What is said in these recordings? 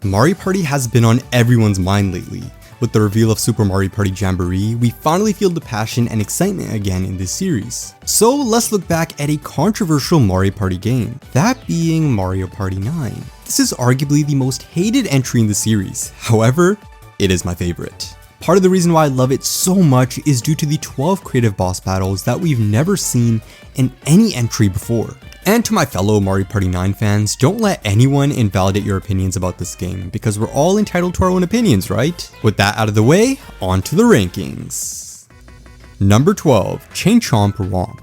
Mario Party has been on everyone's mind lately. With the reveal of Super Mario Party Jamboree, we finally feel the passion and excitement again in this series. So let's look back at a controversial Mario Party game, that being Mario Party 9. This is arguably the most hated entry in the series, however, it is my favorite. Part of the reason why I love it so much is due to the 12 creative boss battles that we've never seen in any entry before. And to my fellow Mario Party 9 fans, don't let anyone invalidate your opinions about this game, because we're all entitled to our own opinions, right? With that out of the way, on to the rankings. Number 12, Chain Chomp Romp.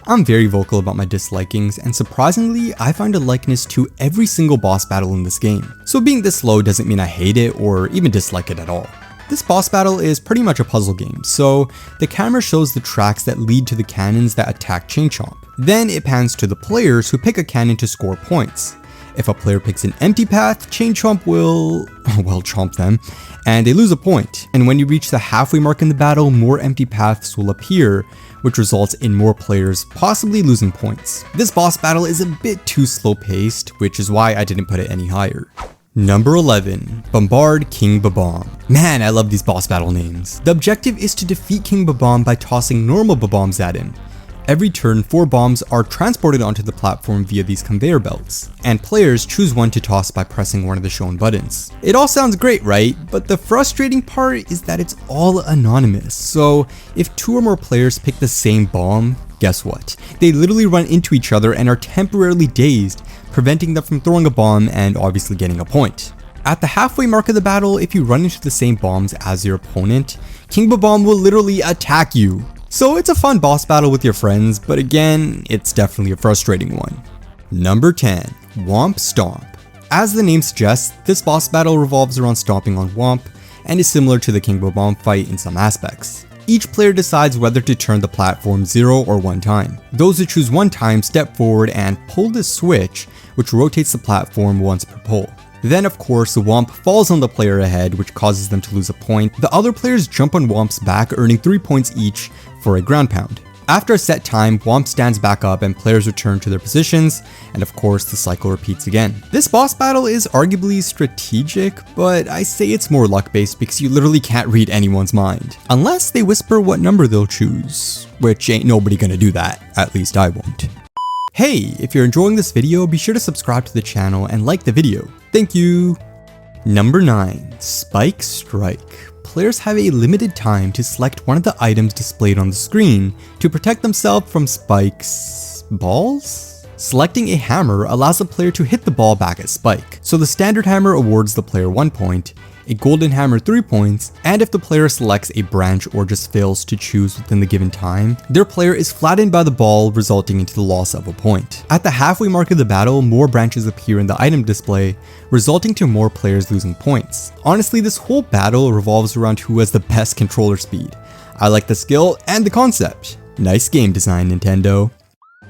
I'm very vocal about my dislikings, and surprisingly, I find a likeness to every single boss battle in this game. So being this low doesn't mean I hate it or even dislike it at all. This boss battle is pretty much a puzzle game, so the camera shows the tracks that lead to the cannons that attack Chain Chomp. Then it pans to the players who pick a cannon to score points. If a player picks an empty path, Chain Chomp will, chomp them, and they lose a point. And when you reach the halfway mark in the battle, more empty paths will appear, which results in more players possibly losing points. This boss battle is a bit too slow paced, which is why I didn't put it any higher. Number 11, Bombard King Bob-omb. Man, I love these boss battle names. The objective is to defeat King Bob-omb by tossing normal Bob-ombs at him. Every turn, 4 bombs are transported onto the platform via these conveyor belts, and players choose one to toss by pressing one of the shown buttons. It all sounds great, right? But the frustrating part is that it's all anonymous, so if 2 or more players pick the same bomb, guess what? They literally run into each other and are temporarily dazed, preventing them from throwing a bomb and obviously getting a point. At the halfway mark of the battle, if you run into the same bombs as your opponent, King Bob-omb will literally attack you. So it's a fun boss battle with your friends, but again, it's definitely a frustrating one. Number 10, Womp Stomp. As the name suggests, this boss battle revolves around stomping on Womp and is similar to the King Bob-omb fight in some aspects. Each player decides whether to turn the platform 0 or 1 time. Those who choose 1 time step forward and pull the switch, which rotates the platform once per pull. Then of course, the Womp falls on the player ahead, which causes them to lose a point. The other players jump on Womp's back, earning 3 points each for a ground pound. After a set time, Womp stands back up and players return to their positions, and of course the cycle repeats again. This boss battle is arguably strategic, but I say it's more luck based because you literally can't read anyone's mind. Unless they whisper what number they'll choose, which ain't nobody gonna do that, at least I won't. Hey, if you're enjoying this video, be sure to subscribe to the channel and like the video. Thank you! Number 9, Spike Strike. Players have a limited time to select one of the items displayed on the screen to protect themselves from Spike's balls? Selecting a hammer allows the player to hit the ball back at Spike. So the standard hammer awards the player 1 point, a golden hammer 3 points, and if the player selects a branch or just fails to choose within the given time, their player is flattened by the ball, resulting into the loss of a point. At the halfway mark of the battle, more branches appear in the item display, resulting to more players losing points. Honestly, this whole battle revolves around who has the best controller speed. I like the skill and the concept. Nice game design, Nintendo.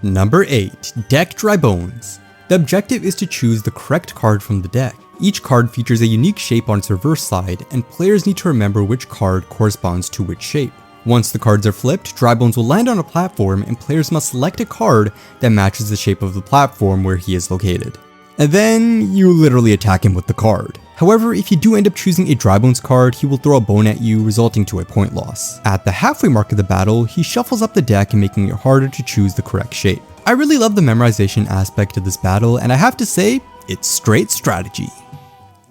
Number 8, Deck Dry Bones. The objective is to choose the correct card from the deck. Each card features a unique shape on its reverse side, and players need to remember which card corresponds to which shape. Once the cards are flipped, Dry Bones will land on a platform and players must select a card that matches the shape of the platform where he is located. And then you literally attack him with the card. However, if you do end up choosing a Dry Bones card, he will throw a bone at you, resulting to a point loss. At the halfway mark of the battle, he shuffles up the deck and making it harder to choose the correct shape. I really love the memorization aspect of this battle, and I have to say, it's straight strategy.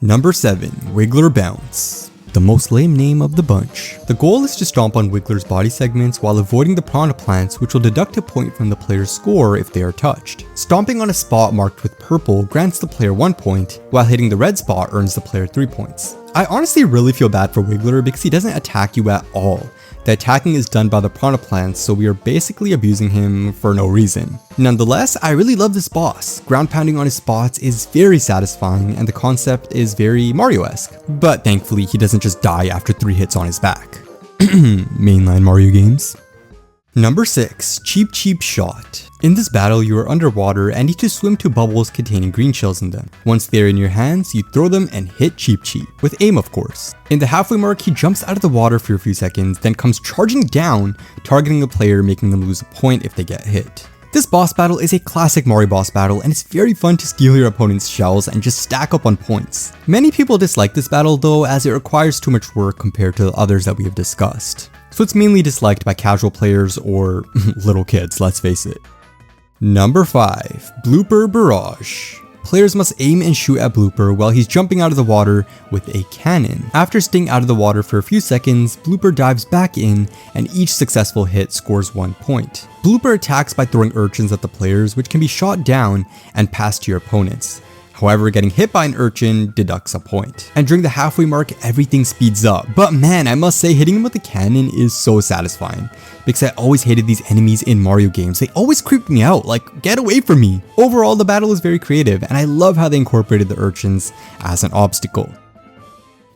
Number 7, Wiggler Bounce. The most lame name of the bunch. The goal is to stomp on Wiggler's body segments while avoiding the piranha plants, which will deduct a point from the player's score if they are touched. Stomping on a spot marked with purple grants the player 1 point, while hitting the red spot earns the player 3 points. I honestly really feel bad for Wiggler because he doesn't attack you at all. The attacking is done by the piranha plants, so we are basically abusing him for no reason. Nonetheless, I really love this boss. Ground pounding on his spots is very satisfying and the concept is very Mario-esque. But thankfully, he doesn't just die after 3 hits on his back. Mainline Mario games. Number 6, Cheep Cheep Shot. In this battle, you are underwater and need to swim to bubbles containing green shells in them. Once they are in your hands, you throw them and hit Cheep Cheep, with aim of course. In the halfway mark, he jumps out of the water for a few seconds, then comes charging down, targeting the player, making them lose a point if they get hit. This boss battle is a classic Mario boss battle, and it's very fun to steal your opponent's shells and just stack up on points. Many people dislike this battle though, as it requires too much work compared to the others that we have discussed. So it's mainly disliked by casual players or little kids, let's face it. Number 5. Blooper Barrage. Players must aim and shoot at Blooper while he's jumping out of the water with a cannon. After staying out of the water for a few seconds, Blooper dives back in and each successful hit scores 1 point. Blooper attacks by throwing urchins at the players, which can be shot down and passed to your opponents. However, getting hit by an urchin deducts a point. And during the halfway mark, everything speeds up. But man, I must say hitting him with a cannon is so satisfying, because I always hated these enemies in Mario games. They always creeped me out, like, get away from me. Overall, the battle is very creative, and I love how they incorporated the urchins as an obstacle.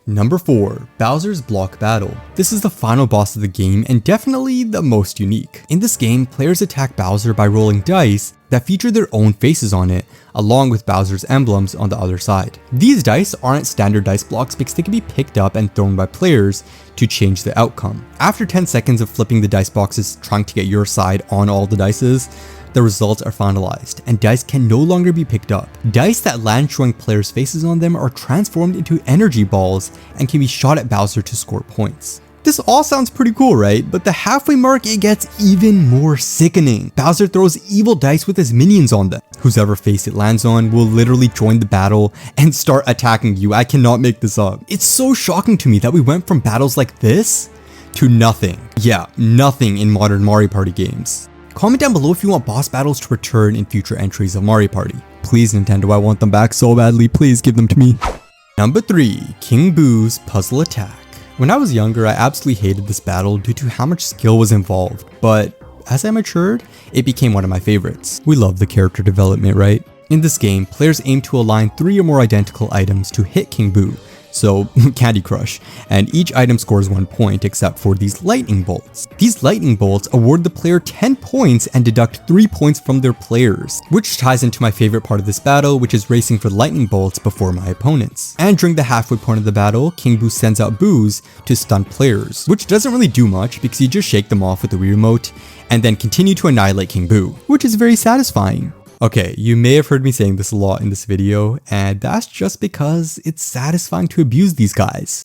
Number 4. Bowser's Block Battle. This is the final boss of the game and definitely the most unique. In this game, players attack Bowser by rolling dice that feature their own faces on it, along with Bowser's emblems on the other side. These dice aren't standard dice blocks because they can be picked up and thrown by players to change the outcome. After 10 seconds of flipping the dice boxes trying to get your side on all the dices, the results are finalized, and dice can no longer be picked up. Dice that land showing players' faces on them are transformed into energy balls and can be shot at Bowser to score points. This all sounds pretty cool, right? But the halfway mark, it gets even more sickening. Bowser throws evil dice with his minions on them. Whoever face it lands on will literally join the battle and start attacking you. I cannot make this up. It's so shocking to me that we went from battles like this to nothing. Yeah, nothing in modern Mario Party games. Comment down below if you want boss battles to return in future entries of Mario Party. Please Nintendo, I want them back so badly, please give them to me. Number 3. King Boo's Puzzle Attack. When I was younger, I absolutely hated this battle due to how much skill was involved, but as I matured, it became one of my favorites. We love the character development, right? In this game, players aim to align 3 or more identical items to hit King Boo, so Candy Crush, and each item scores 1 point except for these lightning bolts. These lightning bolts award the player 10 points and deduct 3 points from their players, which ties into my favorite part of this battle, which is racing for lightning bolts before my opponents. And during the halfway point of the battle, King Boo sends out boos to stun players, which doesn't really do much because you just shake them off with the Wii Remote and then continue to annihilate King Boo, which is very satisfying. Okay, you may have heard me saying this a lot in this video, and that's just because it's satisfying to abuse these guys.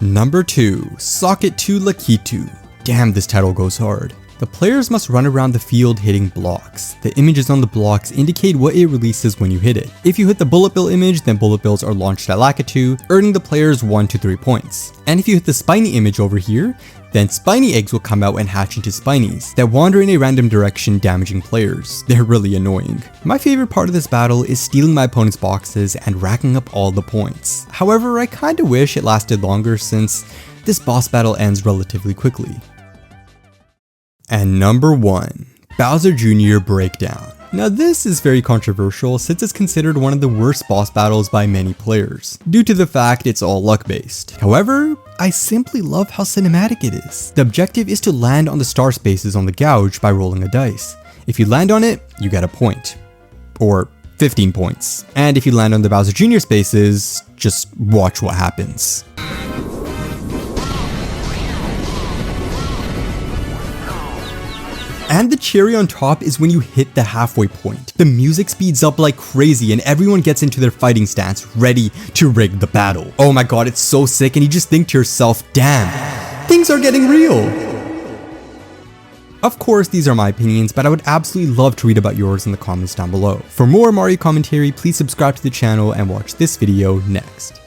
Number 2. Socket to Lakitu. Damn, this title goes hard. The players must run around the field hitting blocks. The images on the blocks indicate what it releases when you hit it. If you hit the bullet bill image, then bullet bills are launched at Lakitu, earning the players 1 to 3 points. And if you hit the spiny image over here, then spiny eggs will come out and hatch into spinies that wander in a random direction, damaging players. They're really annoying. My favorite part of this battle is stealing my opponent's boxes and racking up all the points. However, I kinda wish it lasted longer since this boss battle ends relatively quickly. And number 1. Bowser Jr. Breakdown. Now this is very controversial since it's considered one of the worst boss battles by many players, due to the fact it's all luck based. However, I simply love how cinematic it is. The objective is to land on the star spaces on the gouge by rolling a dice. If you land on it, you get a point. Or 15 points. And if you land on the Bowser Jr. spaces, just watch what happens. And the cherry on top is when you hit the halfway point. The music speeds up like crazy and everyone gets into their fighting stance, ready to rig the battle. Oh my god, it's so sick, and you just think to yourself, damn, things are getting real. Of course, these are my opinions, but I would absolutely love to read about yours in the comments down below. For more Mario commentary, please subscribe to the channel and watch this video next.